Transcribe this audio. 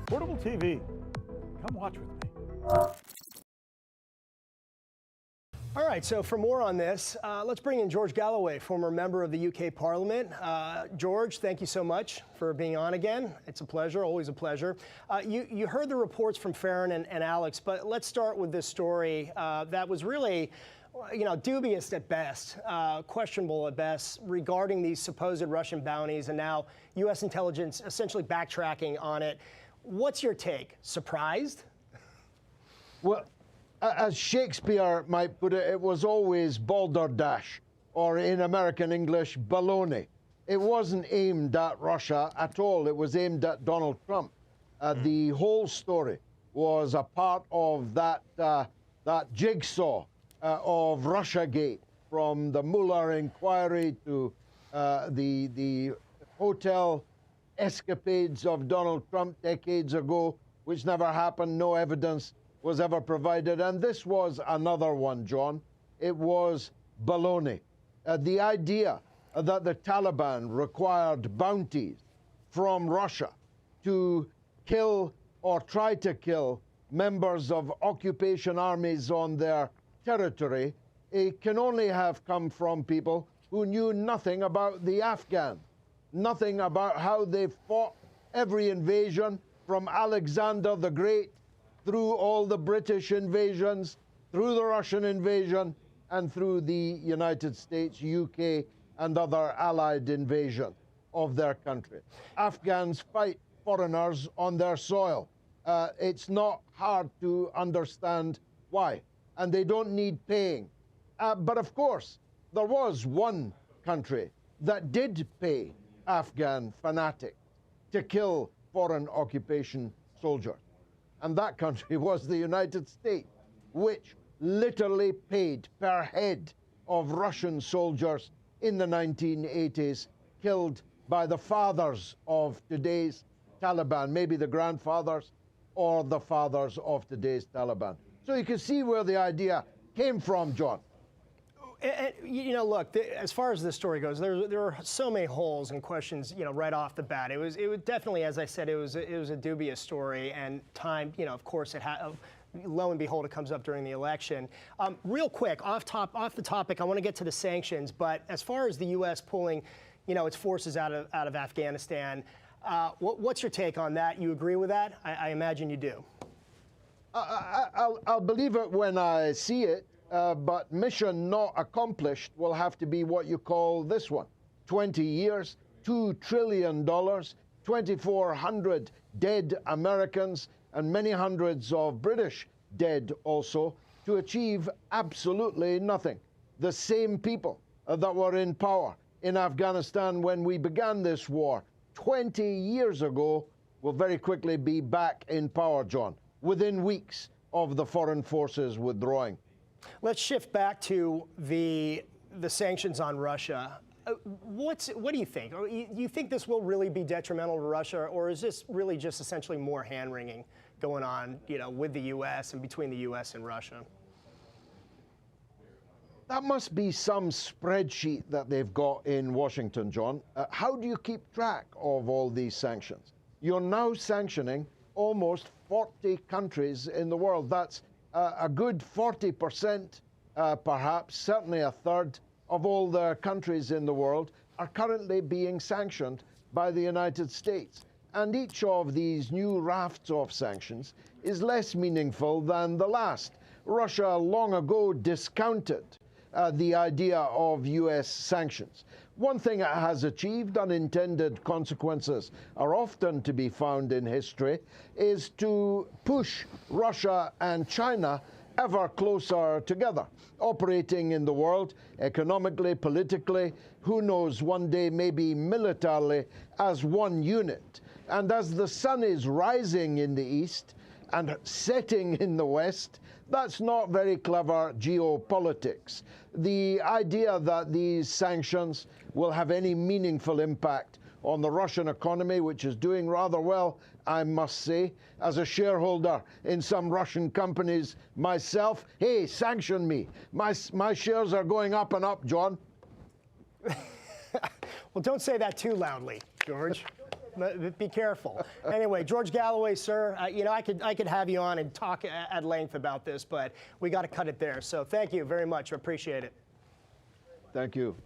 Portable TV. Come watch with me. All right, so for more on this, let's bring in George Galloway, former member of the UK Parliament. George, thank you so much for being on again. It's a pleasure, always a pleasure. You heard the reports from Farron and Alex, but let's start with this story that was really, dubious at best, questionable at best, regarding these supposed Russian bounties, and now U.S. intelligence essentially backtracking on it. What's your take? Surprised? Well, as Shakespeare might put it, it was always balderdash, or in American English, baloney. It wasn't aimed at Russia at all. It was aimed at Donald Trump. The whole story was a part of that jigsaw of Russiagate, from the Mueller inquiry to the hotel escapades of Donald Trump decades ago, which never happened. No evidence was ever provided. And this was another one, John. It was baloney. The idea that the Taliban required bounties from Russia to kill or try to kill members of occupation armies on their territory, it can only have come from people who knew nothing about the Afghans, nothing about how they fought every invasion from Alexander the Great through all the British invasions, through the Russian invasion, and through the United States, UK, and other allied invasion of their country. Afghans fight foreigners on their soil. It's not hard to understand why, and they don't need paying. But of course, there was one country that did pay Afghan fanatics to kill foreign occupation soldiers. And that country was the United States, which literally paid per head of Russian soldiers in the 1980s, killed by the fathers of today's Taliban, maybe the grandfathers or the fathers of today's Taliban. So you can see where the idea came from, John. Look, as far as this story goes, there are so many holes and questions, right off the bat. It was definitely, as I said, it was a dubious story, and time, of course, lo and behold, it comes up during the election. Real quick, off the topic, I want to get to the sanctions, but as far as the U.S. pulling, its forces out of Afghanistan, what's your take on that? You agree with that? I imagine you do. I'll believe it when I see it. But mission not accomplished will have to be what you call this one. 20 years, $2 trillion, 2,400 dead Americans, and many hundreds of British dead also, to achieve absolutely nothing. The same people that were in power in Afghanistan when we began this war 20 years ago will very quickly be back in power, John, within weeks of the foreign forces withdrawing. Let's shift back to the sanctions on Russia. What do you think? You think this will really be detrimental to Russia, or is this really just essentially more hand-wringing going on, with the U.S. and between the U.S. and Russia? That must be some spreadsheet that they've got in Washington, John. How do you keep track of all these sanctions? You're now sanctioning almost 40 countries in the world. That's a good 40%, perhaps, certainly a third of all the countries in the world are currently being sanctioned by the United States. And each of these new rafts of sanctions is less meaningful than the last. Russia long ago discounted the idea of U.S. sanctions. One thing it has achieved, unintended consequences are often to be found in history, is to push Russia and China ever closer together, operating in the world economically, politically, who knows, one day maybe militarily, as one unit. And as the sun is rising in the east and setting in the west, that's not very clever geopolitics. The idea that these sanctions will have any meaningful impact on the Russian economy, which is doing rather well, I must say, as a shareholder in some Russian companies myself, hey, sanction me. My shares are going up and up, John. Well, don't say that too loudly, George. Be careful. Anyway, George Galloway, sir, you know, I could have you on and talk at length about this, but we got to cut it there. So thank you very much. I appreciate it. Thank you.